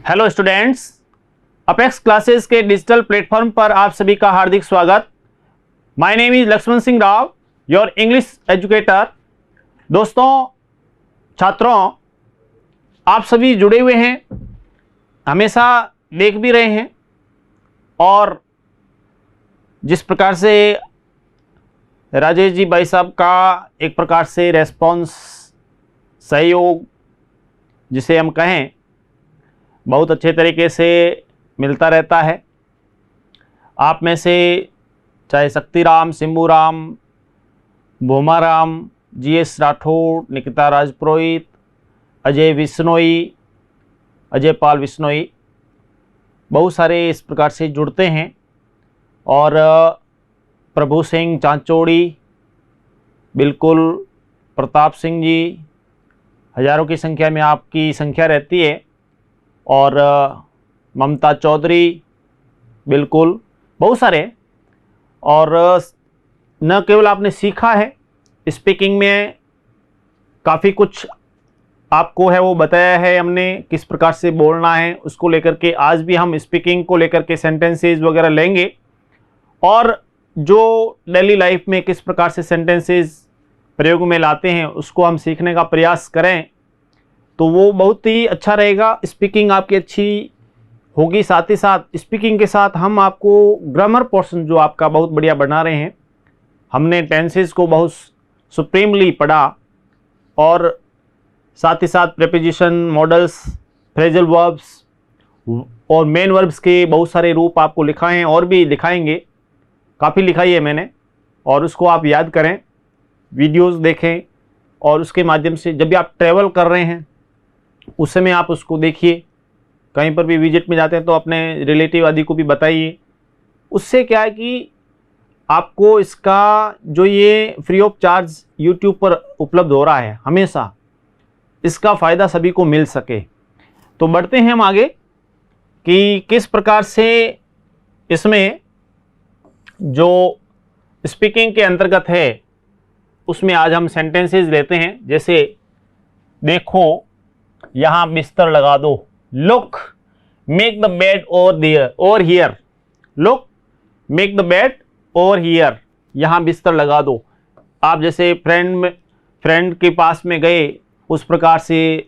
Hello students, Apex classes के digital platform पर आप सभी का हार्दिक स्वागत। My name is Lakshman Singh Rao, your English educator. दोस्तों, छात्रों, आप सभी जुड़े हुए हैं, हमेशा देख भी रहे हैं और जिस प्रकार से राजेश जी भाई साहब का एक प्रकार से रेस्पॉन्स, सहयोग जिसे हम कहें, बहुत अच्छे तरीके से मिलता रहता है। आप में से चाहे शक्तिराम, सिंबूराम, भूमाराम, जीएस राठौड़, निकिता राजपुरोहित, अजय विश्नोई, अजय पाल विश्नोई, बहुत सारे इस प्रकार से जुड़ते हैं। और प्रभु सिंह चांचोड़ी, बिल्कुल, प्रताप सिंह जी, हज़ारों की संख्या में आपकी संख्या रहती है। और ममता चौधरी, बिल्कुल, बहुत सारे। और न केवल आपने सीखा है, स्पीकिंग में काफ़ी कुछ आपको है वो बताया है हमने, किस प्रकार से बोलना है उसको लेकर के। आज भी हम स्पीकिंग को लेकर के सेंटेंसेस वगैरह लेंगे और जो डेली लाइफ में किस प्रकार से सेंटेंसेस प्रयोग में लाते हैं उसको हम सीखने का प्रयास करें तो वो बहुत ही अच्छा रहेगा। स्पीकिंग आपकी अच्छी होगी। साथ ही साथ स्पीकिंग के साथ हम आपको ग्रामर पोर्शन जो आपका बहुत बढ़िया बना रहे हैं। हमने टेंसेस को बहुत सुप्रीमली पढ़ा और साथ ही साथ प्रीपोजिशन, मॉडल्स, फ्रेजल वर्ब्स और मेन वर्ब्स के बहुत सारे रूप आपको लिखाए हैं और भी दिखाएंगे। काफ़ी लिखाई है मैंने और उसको आप याद करें, वीडियोस देखें और उसके माध्यम से जब भी आप ट्रैवल कर रहे हैं उस समय आप उसको देखिए। कहीं पर भी विजिट में जाते हैं तो अपने रिलेटिव आदि को भी बताइए। उससे क्या है कि आपको इसका जो ये फ्री ऑफ चार्ज यूट्यूब पर उपलब्ध हो रहा है, हमेशा इसका फ़ायदा सभी को मिल सके। तो बढ़ते हैं हम आगे कि किस प्रकार से इसमें जो स्पीकिंग के अंतर्गत है उसमें आज हम सेंटेंसेस लेते हैं। जैसे देखो, यहाँ बिस्तर लगा दो। Look, make the bed over here. Look, make the bed over here. यहाँ बिस्तर लगा दो। आप जैसे फ्रेंड के पास में गए, उस प्रकार से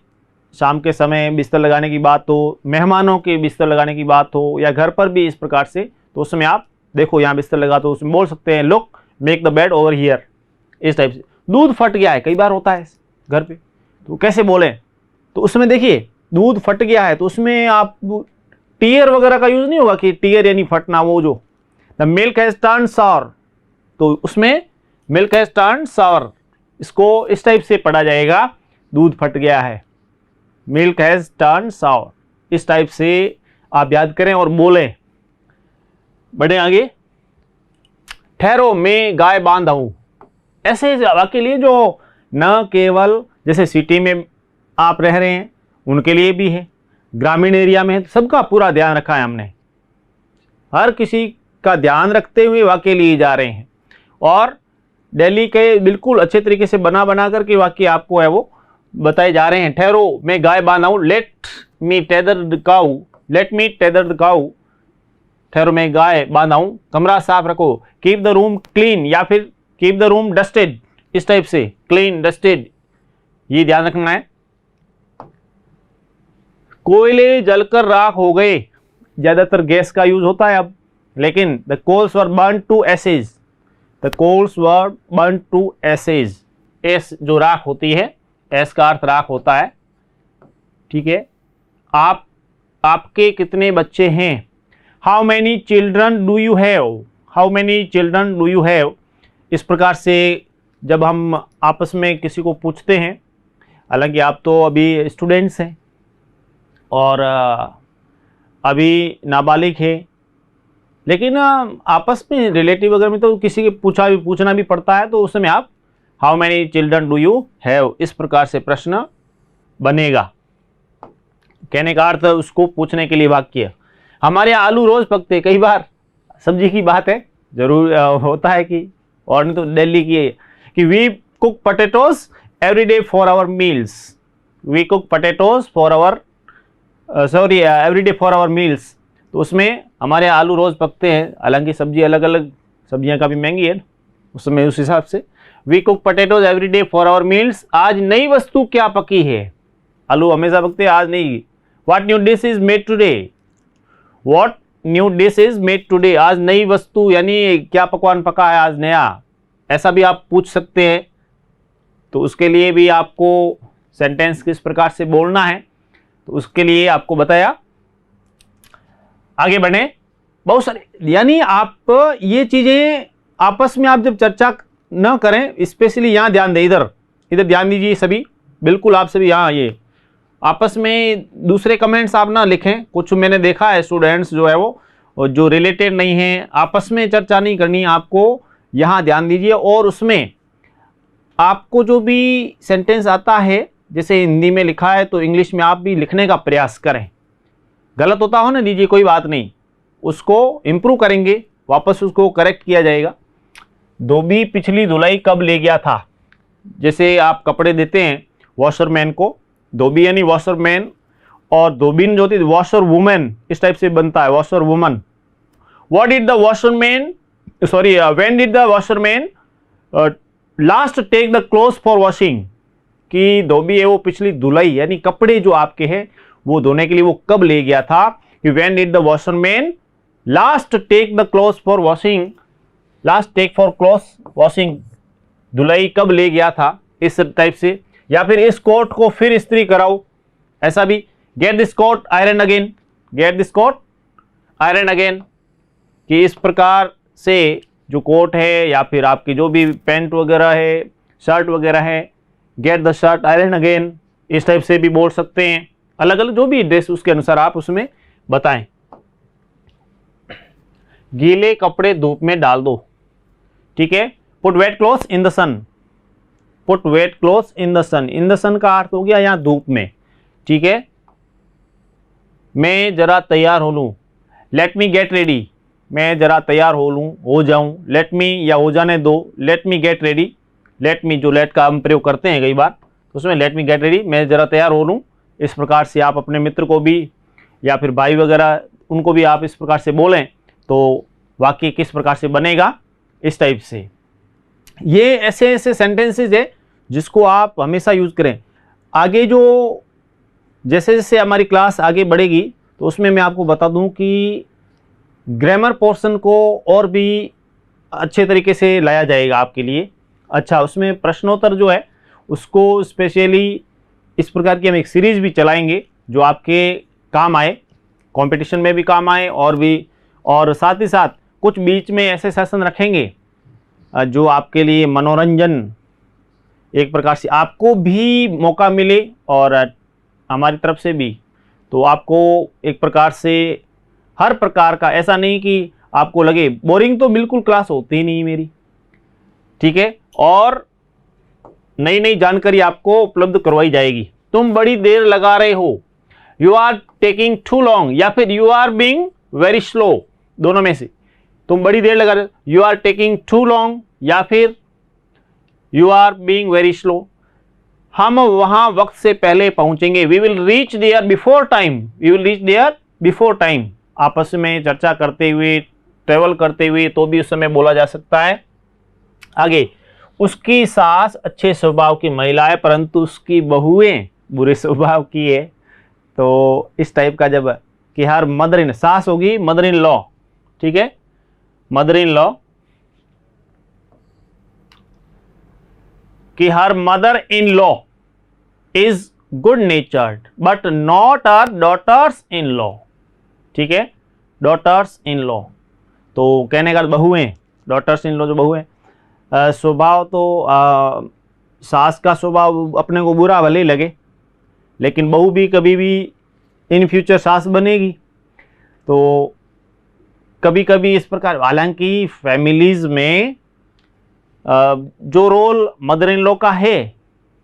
शाम के समय बिस्तर लगाने की बात हो, मेहमानों के बिस्तर लगाने की बात हो, या घर पर भी इस प्रकार से, तो उसमें आप देखो यहाँ बिस्तर लगा दो, उसमें बोल सकते हैं look, make the bed over here, इस टाइप से। दूध फट गया है, कई बार होता है घर पे, तो कैसे बोलें? तो उसमें देखिए, दूध फट गया है तो उसमें आप टीयर वगैरह का यूज नहीं होगा कि टीयर यानी फटना, वो जो द मिल्क हैज टर्न सावर, तो उसमें मिल्क हैज टर्न सावर, इसको इस टाइप से पढ़ा जाएगा, दूध फट गया है, मिल्क हैज टर्न सावर। इस टाइप से आप याद करें और बोलें। बढ़े आगे। ठहरो, मैं गाय बांधा हूं। ऐसे वाक्य लिए जो न केवल जैसे सिटी में आप रह रहे हैं उनके लिए भी है, ग्रामीण एरिया में है, सबका पूरा ध्यान रखा है हमने। हर किसी का ध्यान रखते हुए वाक्य लिए जा रहे हैं और दिल्ली के बिल्कुल अच्छे तरीके से बना करके वाक्य आपको है वो बताए जा रहे हैं। ठहरो, मैं गाय बांधा हूं। Let me tether the cow. Let me tether the cow. ठहरो, मैं गाय बांधा हूं। कमरा साफ रखो। कीप द रूम क्लीन, या फिर कीप द रूम डस्टेड, इस टाइप से, क्लीन, डस्टेड, ये ध्यान रखना है। कोयले जलकर राख हो गए। ज्यादातर गैस का यूज होता है अब, लेकिन the coals were burn to ashes. The coals were burn to ashes. एस जो राख होती है, एस का अर्थ राख होता है, ठीक है। आपके कितने बच्चे हैं? How many children do you have. How many children do you have. इस प्रकार से जब हम आपस में किसी को पूछते हैं, हालांकि आप तो अभी स्टूडेंट्स हैं और अभी नाबालिग है, लेकिन आपस में रिलेटिव वगैरह में तो किसी के पूछना भी पड़ता है, तो उस समय आप how many children do you have, इस प्रकार से प्रश्न बनेगा। कहने का अर्थ उसको पूछने के लिए वाक्य। हमारे यहाँ आलू रोज पकते, कई बार सब्जी की बात है, जरूर होता है कि, और नहीं तो दिल्ली की है कि we cook potatoes every day for our meals. We cook potatoes for our sorry everyday for our meals, तो उसमें हमारे आलू रोज़ पकते हैं, हालांकि सब्जी अलग अलग सब्जियां काफ़ी महंगी है उसमें, उस हिसाब से। We cook potatoes every day for our meals, आज नई वस्तु क्या पकी है? आलू हमेशा पकते हैं, आज नहीं। What new dish is made today, what new dish is made today, आज नई वस्तु यानी क्या पकवान पका है आज नया, ऐसा भी आप पूछ सकते हैं। तो उसके लिए भी आपको सेंटेंस किस प्रकार से बोलना है, तो उसके लिए आपको बताया। आगे बढ़े, बहुत सारे, यानी आप ये चीजें आपस में आप जब चर्चा न करें, स्पेशली यहाँ ध्यान दें, इधर इधर ध्यान दीजिए सभी, बिल्कुल आप सभी यहाँ, ये आपस में दूसरे कमेंट्स आप ना लिखें। कुछ मैंने देखा है स्टूडेंट्स जो है वो जो रिलेटेड नहीं है, आपस में चर्चा नहीं करनी, आपको यहाँ ध्यान दीजिए। और उसमें आपको जो भी सेंटेंस आता है, जैसे हिंदी में लिखा है तो इंग्लिश में आप भी लिखने का प्रयास करें। गलत होता हो ना दीजिए, कोई बात नहीं, उसको इम्प्रूव करेंगे, वापस उसको करेक्ट किया जाएगा। धोबी पिछली धुलाई कब ले गया था, जैसे आप कपड़े देते हैं वॉशरमैन को, धोबी यानी वॉशरमैन, और धोबिन जो होती है वॉशर वुमेन, इस टाइप से बनता है washer woman. What did the washerman, sorry when did the washerman last take the clothes for washing, कि धोबी है वो पिछली धुलाई यानी कपड़े जो आपके हैं वो धोने के लिए वो कब ले गया था, कि when did the washerman last take the clothes for washing, last take for clothes washing, धुलाई कब ले गया था, इस टाइप से। या फिर इस कोट को फिर इस्त्री कराओ, ऐसा भी, get this coat iron again, get this coat iron again, कि इस प्रकार से जो कोट है या फिर आपकी जो भी पैंट वगैरह है, शर्ट वगैरह है, get the shirt iron again, इस टाइप से भी बोल सकते हैं। अलग अलग जो भी ड्रेस उसके अनुसार आप उसमें बताएं। गीले कपड़े धूप में डाल दो, ठीक है, put wet clothes in the sun, put wet clothes in the sun, in the sun का अर्थ हो गया यहाँ धूप में, ठीक है। मैं जरा तैयार हो लूँ, लेट मी गेट रेडी, मैं जरा तैयार हो लूँ, हो जाऊँ, लेट मी या हो जाने दो, let me get ready, let me जो लेट का हम प्रयोग करते हैं कई बार, तो उसमें लेट मी गेट रेडी, मैं जरा तैयार हो लूँ। इस प्रकार से आप अपने मित्र को भी या फिर भाई वगैरह उनको भी आप इस प्रकार से बोलें तो वाक्य किस प्रकार से बनेगा, इस टाइप से। ये ऐसे ऐसे सेंटेंसेस है जिसको आप हमेशा यूज़ करें। आगे जो जैसे जैसे हमारी क्लास आगे बढ़ेगी तो उसमें मैं आपको बता दूं कि ग्रामर पोर्शन को और भी अच्छे तरीके से लाया जाएगा आपके लिए। अच्छा, उसमें प्रश्नोत्तर जो है उसको स्पेशली इस प्रकार की हम एक सीरीज़ भी चलाएंगे जो आपके काम आए, कंपटीशन में भी काम आए, और साथ ही साथ कुछ बीच में ऐसे सेशन रखेंगे जो आपके लिए मनोरंजन, एक प्रकार से आपको भी मौका मिले और हमारी तरफ से भी, तो आपको एक प्रकार से हर प्रकार का, ऐसा नहीं कि आपको लगे बोरिंग, तो बिल्कुल क्लास होती ही नहीं मेरी, ठीक है, और नई नई जानकारी आपको उपलब्ध करवाई जाएगी। तुम बड़ी देर लगा रहे हो, you are taking too long, या फिर you are being very slow, दोनों में से। तुम बड़ी देर लगा रहे हो, you are taking too long, या फिर you are being very slow. हम वहां वक्त से पहले पहुंचेंगे, we will reach there before time, we will reach there before time. आपस में चर्चा करते हुए, ट्रेवल करते हुए, तो भी उस समय बोला जा सकता है। आगे, उसकी सास अच्छे स्वभाव की महिला है परंतु उसकी बहुएं बुरे स्वभाव की है। तो इस टाइप का जब कि हर मदर इन, सास होगी मदर इन लॉ, ठीक है, मदर इन लॉ, कि हर mother in law is good natured but not are daughters in law, ठीक है, डॉटर्स इन लॉ, तो कहने का बहुएं, डॉटर्स इन लॉ जो बहुएं। स्वभाव तो सास का स्वभाव अपने को बुरा भले ही लगे, लेकिन बहू भी कभी भी इन फ्यूचर सास बनेगी। तो कभी कभी इस प्रकार, हालांकि फैमिलीज में जो रोल मदर इन लॉ का है,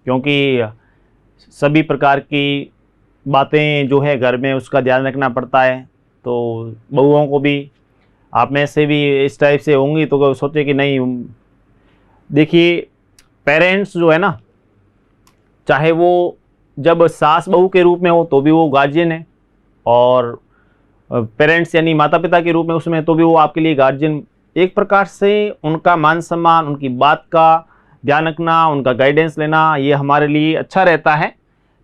क्योंकि सभी प्रकार की बातें जो है घर में उसका ध्यान रखना पड़ता है, तो बहुओं को भी, आप में से भी इस टाइप से होंगी तो सोचे कि नहीं। देखिए, पेरेंट्स जो है ना, चाहे वो जब सास बहू के रूप में हो तो भी वो गार्जियन है, और पेरेंट्स यानी माता पिता के रूप में उसमें, तो भी वो आपके लिए गार्जियन। एक प्रकार से उनका मान सम्मान, उनकी बात का ध्यान रखना, उनका गाइडेंस लेना, ये हमारे लिए अच्छा रहता है।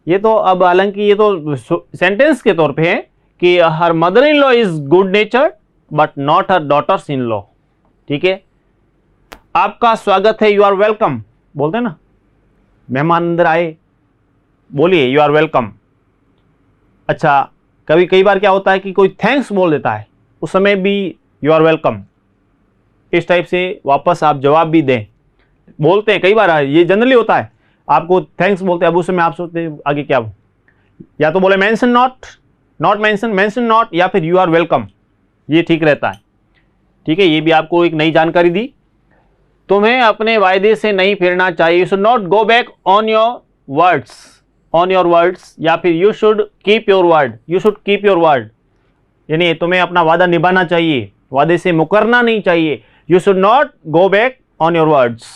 ये तो अब हालांकि ये तो सेंटेंस के तौर पे है कि हर mother in law is good natured but not her daughters in law. ठीक है, आपका स्वागत है, यू आर वेलकम बोलते हैं ना, मेहमान अंदर आए, बोलिए यू आर वेलकम। अच्छा, कई बार क्या होता है कि कोई थैंक्स बोल देता है, उस समय भी यू आर वेलकम, इस टाइप से वापस आप जवाब भी दें, बोलते हैं कई बार, ये जनरली होता है, आपको थैंक्स बोलते हैं, अब उस समय आप सोचते हैं आगे क्या हो, या तो बोले mention not, not mention, mention not, या फिर यू आर वेलकम, ये ठीक रहता है। ठीक है, ये भी आपको एक नई जानकारी दी। तुम्हें अपने वायदे से नहीं फिरना चाहिए, you should not go back on your words, on your words, या फिर you should keep your word, you should keep your word, यानी तुम्हें अपना वादा निभाना चाहिए, वादे से मुकरना नहीं चाहिए। You should not go back on your words.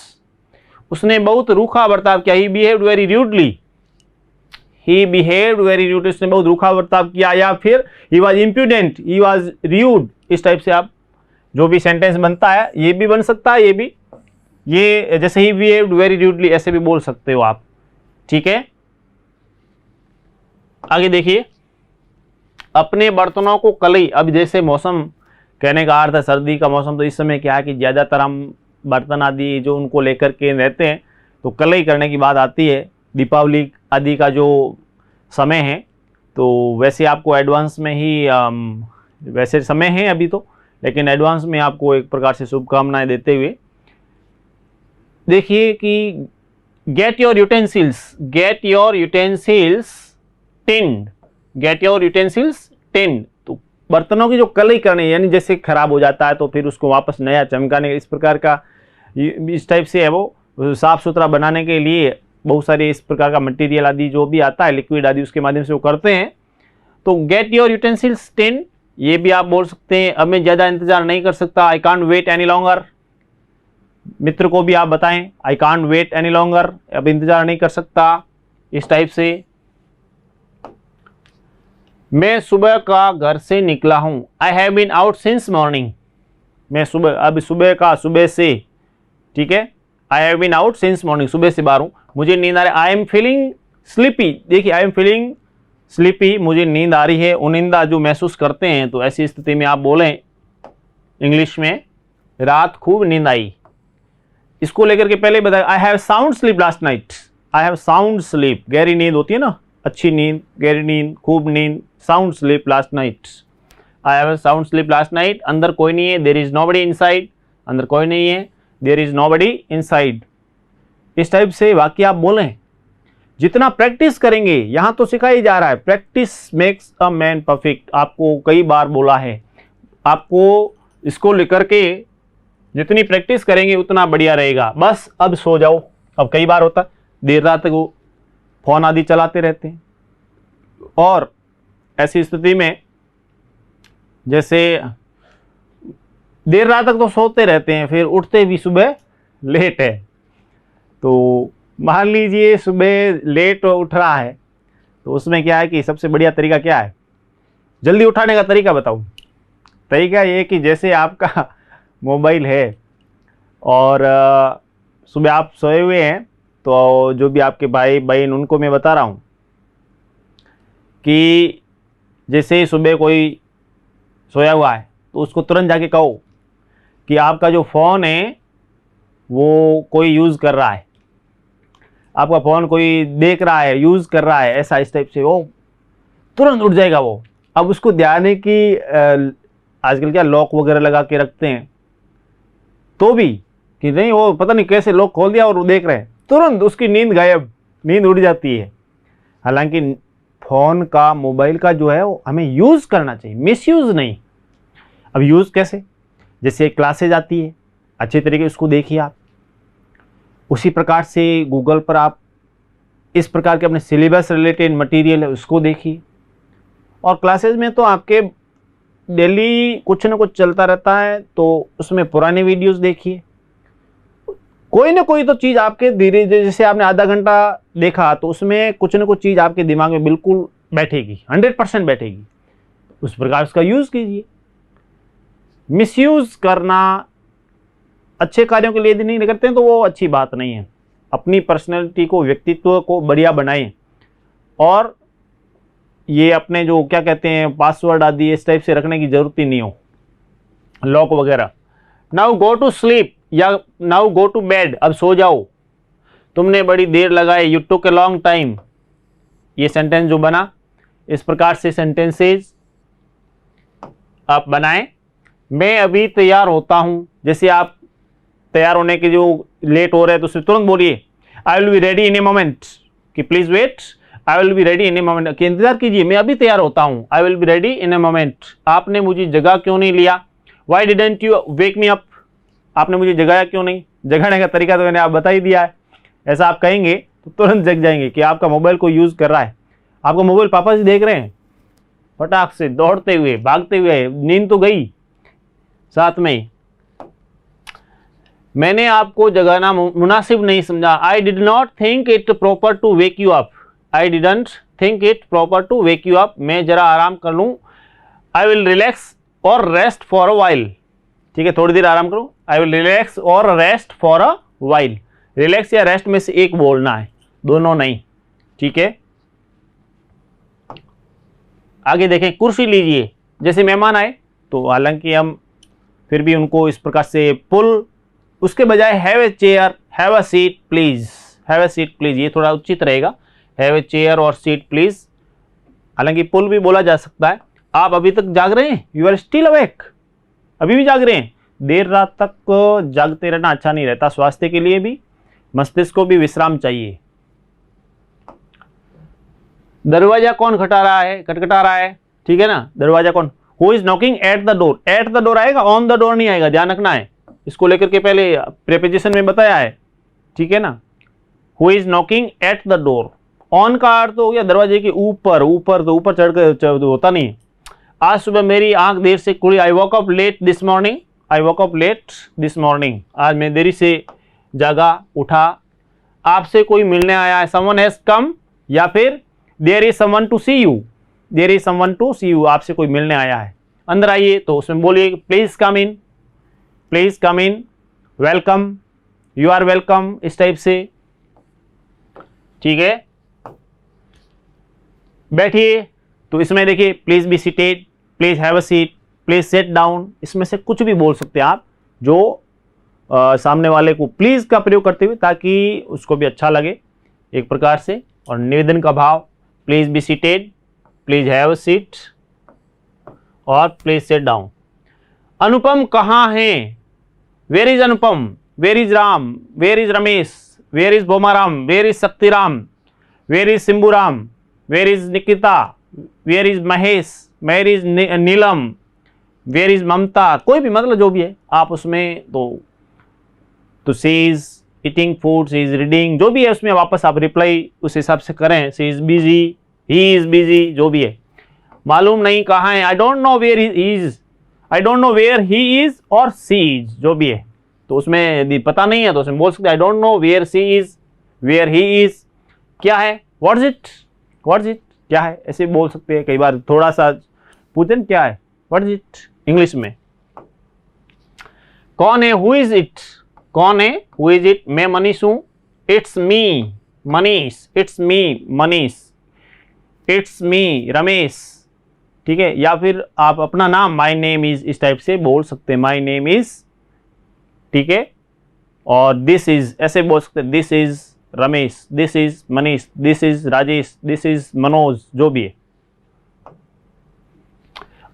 उसने बहुत रूखा बर्ताव किया, he behaved very rudely, he behaved very rude, उसने बहुत रूखा बर्ताव किया, या फिर he was impudent, he was rude, इस टाइप से आप जो भी सेंटेंस बनता है, ये भी बन सकता है, ये भी, ये जैसे ही बिहेव्ड वेरी रूडली ऐसे भी बोल सकते हो आप। ठीक है, आगे देखिए, अपने बर्तनों को कलई, अब जैसे मौसम, कहने का अर्थ है सर्दी का मौसम, तो इस समय क्या है कि ज़्यादातर हम बर्तन आदि जो उनको लेकर के रहते हैं, तो कलई करने की बात आती है। दीपावली आदि का जो समय है, तो वैसे आपको एडवांस में ही वैसे समय है अभी तो, लेकिन एडवांस में आपको एक प्रकार से शुभकामनाएं देते हुए देखिए कि get your utensils, get your utensils tinned, get your utensils tinned, तो बर्तनों की जो कलई करनी, यानी जैसे खराब हो जाता है तो फिर उसको वापस नया चमकाने, इस प्रकार का, इस टाइप से है वो, साफ़ सुथरा बनाने के लिए बहुत सारे इस प्रकार का मटेरियल आदि जो भी आता है, लिक्विड आदि, उसके माध्यम से वो करते हैं। तो गेट योर यूटेंसिल्स टिन्ड, ये भी आप बोल सकते हैं, अब मैं ज़्यादा इंतजार नहीं कर सकता, I can't wait any longer, मित्र को भी आप बताएं, I can't wait any longer, अब इंतजार नहीं कर सकता, इस टाइप से। मैं सुबह का घर से निकला हूँ, I have been out since morning, मैं सुबह, अब सुबह का, सुबह से, ठीक है, I have been out since morning, सुबह से बाहर हूँ, मुझे नींद आ रही, आई एम फीलिंग स्लीपी, देखिए आई एम फीलिंग स्लीपी, मुझे नींद आ रही है, उनिंदा जो महसूस करते हैं, तो ऐसी स्थिति में आप बोलें इंग्लिश में, रात खूब नींद आई। इसको लेकर के पहले बताया, I have sound sleep last night, I have sound sleep, गहरी नींद होती है ना, अच्छी नींद, गहरी नींद, खूब नींद, sound sleep last night, I have sound sleep last night, अंदर कोई नहीं है, देयर इज नोबडी इनसाइड, अंदर कोई नहीं है, देयर इज नोबडी इनसाइड, इस टाइप से वाक्य आप बोलें। जितना प्रैक्टिस करेंगे, यहाँ तो सिखाया जा रहा है, practice makes a man perfect, आपको कई बार बोला है, आपको इसको लेकर के जितनी प्रैक्टिस करेंगे उतना बढ़िया रहेगा। बस अब सो जाओ, अब कई बार होता है देर रात तक वो फोन आदि चलाते रहते हैं, और ऐसी स्थिति में जैसे देर रात तक तो सोते रहते हैं, फिर उठते भी सुबह लेट है, तो मान लीजिए सुबह लेट उठ रहा है, तो उसमें क्या है कि सबसे बढ़िया तरीका क्या है, जल्दी उठाने का तरीका बताऊं। तरीका ये कि जैसे आपका मोबाइल है और सुबह आप सोए हुए हैं, तो जो भी आपके भाई बहन, उनको मैं बता रहा हूँ कि जैसे ही सुबह कोई सोया हुआ है तो उसको तुरंत जाके कहो कि आपका जो फ़ोन है वो कोई यूज़ कर रहा है, आपका फ़ोन कोई देख रहा है, यूज़ कर रहा है, ऐसा इस टाइप से वो तुरंत उठ जाएगा वो। अब उसको ध्यान है कि आजकल क्या लॉक वगैरह लगा के रखते हैं, तो भी कि नहीं वो पता नहीं कैसे लॉक खोल दिया और वो देख रहे हैं, तुरंत उसकी नींद गायब, नींद उड़ जाती है। हालांकि फ़ोन का, मोबाइल का जो है वो हमें यूज़ करना चाहिए, मिसयूज़ नहीं। अब यूज़ कैसे, जैसे क्लासेज आती है, अच्छे तरीके उसको देखिए आप, उसी प्रकार से गूगल पर आप इस प्रकार के अपने सिलेबस रिलेटेड मटेरियल है उसको देखिए, और क्लासेज में तो आपके डेली कुछ ना कुछ चलता रहता है, तो उसमें पुराने वीडियोस देखिए, कोई ना कोई तो चीज़ आपके धीरे धीरे, जैसे आपने आधा घंटा देखा तो उसमें कुछ ना कुछ चीज़ आपके दिमाग में बिल्कुल बैठेगी, 100% बैठेगी। उस प्रकार उसका यूज कीजिए। मिसयूज करना, अच्छे कार्यों के लिए यदि नहीं करते हैं तो वो अच्छी बात नहीं है। अपनी पर्सनैलिटी को, व्यक्तित्व को बढ़िया बनाएं और ये अपने जो क्या कहते हैं पासवर्ड आदि इस टाइप से रखने की जरूरत ही नहीं हो, लॉक वगैरह। नाउ गो टू स्लीप या नाउ गो टू बेड, अब सो जाओ, तुमने बड़ी देर लगाई, you took a long time. ये सेंटेंस जो बना, इस प्रकार से सेंटेंसेस आप बनाएं। मैं अभी तैयार होता हूं, जैसे आप तैयार होने के जो लेट हो रहे हैं तो उसमें तुरंत बोलिए I will be ready in a moment, कि please wait, I will be ready in a moment, कि इंतजार कीजिए मैं अभी तैयार होता हूं, I will be ready in a moment. आपने मुझे जगा क्यों नहीं लिया, why didn't you wake me up, आपने मुझे जगाया क्यों नहीं। जगाने का तरीका तो मैंने आप बता ही दिया है। ऐसा आप कहेंगे तो तुरंत जग जाएंगे कि आपका मोबाइल को यूज कर रहा है, आपका मोबाइल पापा जी देख रहे हैं, फटाक से दौड़ते हुए भागते हुए, नींद तो गई साथ में ही। मैंने आपको जगाना मुनासिब नहीं समझा, I did not think it proper to wake you up, I didn't think it proper to wake you up, मैं जरा आराम कर लूं, I will relax or rest for a while, ठीक है थोड़ी देर आराम करो, I will relax or rest for a while. Relax या रेस्ट में से एक बोलना है, दोनों नहीं, ठीक है। आगे देखें, कुर्सी लीजिए, जैसे मेहमान आए तो हालांकि हम फिर भी उनको इस प्रकार से पुल, उसके बजाय have a chair, have a seat please, have a seat please, ये थोड़ा उचित रहेगा, हैव ए चेयर और सीट प्लीज। हालांकि पुल भी बोला जा सकता है। आप अभी तक जाग रहे हैं, यू आर स्टिल अवेक, अभी भी जाग रहे हैं। देर रात तक जागते रहना अच्छा नहीं रहता, स्वास्थ्य के लिए भी, मस्तिष्क को भी विश्राम चाहिए। दरवाजा कौन खटखटा रहा है, ठीक है ना, दरवाजा कौन, who is knocking at the door, at the door आएगा, ऑन द डोर नहीं आएगा, ध्यान रखना है, इसको लेकर के पहले प्रीपोजिशन में बताया है, ठीक है ना। Who is knocking at the door, on का अर्थ हो गया दरवाजे के ऊपर, ऊपर तो ऊपर चढ़ कर होता नहीं। आज सुबह मेरी आंख देर से खुली, I walk up let this morning, I walk up let this morning, आज मैं देरी से जागा उठा। आपसे कोई मिलने आया है, समवन हैज कम, या फिर there is someone to see you, there is someone to see you, आपसे कोई मिलने आया है, अंदर आइए, तो उसमें बोलिए please come in, please come in, welcome, you are welcome, इस टाइप से, ठीक है। बैठिए, तो इसमें देखिए please be seated, please have a seat, please set down, इसमें से कुछ भी बोल सकते हैं आप जो सामने वाले को प्लीज का प्रयोग करते हुए, ताकि उसको भी अच्छा लगे एक प्रकार से, और निवेदन का भाव, please be seated, please have a seat और प्लीज सेट डाउन। अनुपम कहाँ है, where is Anupam, where is Ram, where is Ramesh, where is Bomaram, where is Shaktiram, where is Simburam, where is Nikita, where is Mahesh, where is Neelam, where is Mamta, कोई भी मतलब जो भी है आप उसमें तो she is eating food, she is reading, जो भी है उसमें वापस आप रिप्लाई उस हिसाब से करें, she is busy, he is busy, जो भी है। मालूम नहीं कहाँ है, I don't know where he is, I don't know where he is और सी इज, जो भी है, तो उसमें यदि पता नहीं है तो उसमें बोल सकते I don't know where she is, where he is, क्या है, what is it, what is it, क्या है, ऐसे बोल सकते हैं। कई बार थोड़ा सा पूछें क्या है, व्हाट इज इट, इंग्लिश में। कौन है, हु इज इट, कौन है, हु इज इट, मैं मनीष हूं, it's me Manish, it's me Manish, it's me Ramesh, ठीक है। या फिर आप अपना नाम माई नेम इज, इस टाइप से बोल सकते हैं, माई नेम इज, ठीक है। और दिस इज ऐसे बोल सकते हैं, this is Ramesh, this is Manish, this is Rajesh, this is Manoj, जो भी है।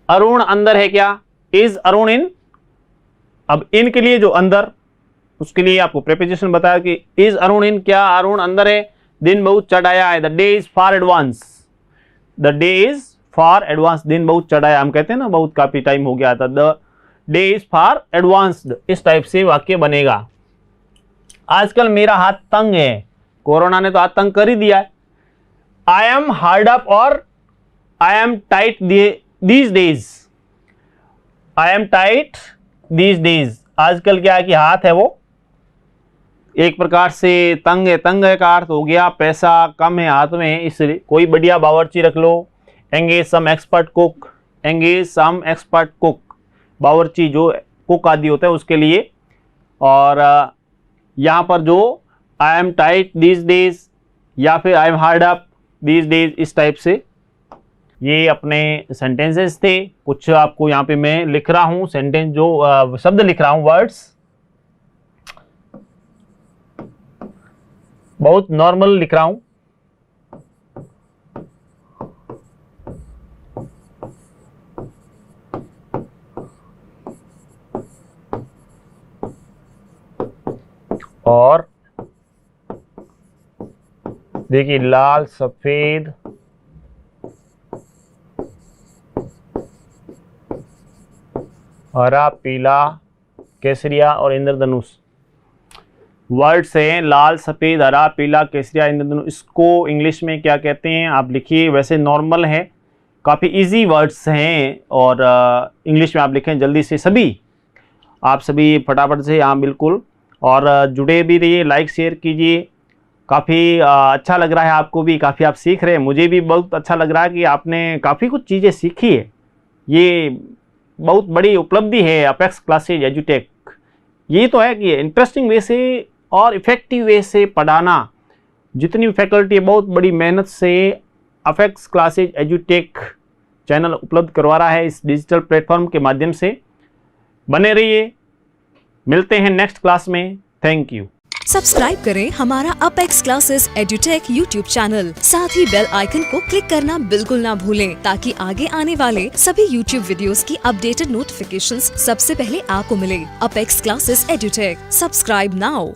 अरुण अंदर है क्या, इज अरुण इन, अब इन के लिए जो अंदर, उसके लिए आपको प्रीपोजिशन बताया कि इज अरुण इन, क्या अरुण अंदर है, दिन बहुत चढ़ाया है, the day is far advance, the day is far advance, दिन बहुत चढ़ाया, हम कहते हैं ना बहुत काफी टाइम हो गया था, the day is far advanced, इस टाइप से वाक्य बनेगा। आजकल मेरा हाथ तंग है, कोरोना ने तो हाथ तंग कर ही दिया है। आई एम हार्ड अप और I am tight these days, I am tight these days, आजकल क्या है कि हाथ है वो एक प्रकार से तंग है, तंग है का अर्थ हो गया पैसा कम है हाथ में, इसलिए कोई बढ़िया बावर्ची रख लो, engage some expert cook, engage some expert cook, बावर्ची जो कुक आदि होता है उसके लिए। और यहाँ पर जो I am tight these days या फिर I am hard up these days, इस टाइप से ये अपने सेंटेंसेस थे। कुछ आपको यहाँ पे मैं लिख रहा हूँ सेंटेंस, जो शब्द लिख रहा हूँ, वर्ड्स बहुत नॉर्मल लिख रहा हूँ। और देखिए लाल, सफेद, हरा, पीला, केसरिया और इंद्रधनुष वर्ड्स हैं। लाल, सफेद, हरा, पीला, केसरिया, इंद्रधनुष, इसको इंग्लिश में क्या कहते हैं आप लिखिए। वैसे नॉर्मल है, काफ़ी इजी वर्ड्स हैं और इंग्लिश में आप लिखें जल्दी से। सभी आप सभी फटाफट से, हाँ बिल्कुल, और जुड़े भी रहिए, लाइक शेयर कीजिए। काफ़ी अच्छा लग रहा है आपको भी, काफ़ी आप सीख रहे हैं, मुझे भी बहुत अच्छा लग रहा है कि आपने काफ़ी कुछ चीज़ें सीखी है। ये बहुत बड़ी उपलब्धि है अपेक्स क्लासेज एजुटेक। ये तो है कि इंटरेस्टिंग वे से और इफ़ेक्टिव वे से पढ़ाना, जितनी फैकल्टी बहुत बड़ी मेहनत से अपेक्स क्लासेज एजुटेक चैनल उपलब्ध करवा रहा है इस डिजिटल प्लेटफॉर्म के माध्यम से। बने रहिए, मिलते हैं नेक्स्ट क्लास में। Thank you. सब्सक्राइब करें हमारा apex classes edutech YouTube channel, साथ ही बेल आइकन को क्लिक करना बिल्कुल ना भूलें, ताकि आगे आने वाले सभी यूट्यूब वीडियोस की अपडेटेड नोटिफिकेशंस सबसे पहले आपको मिले। Apex classes edutech, subscribe now.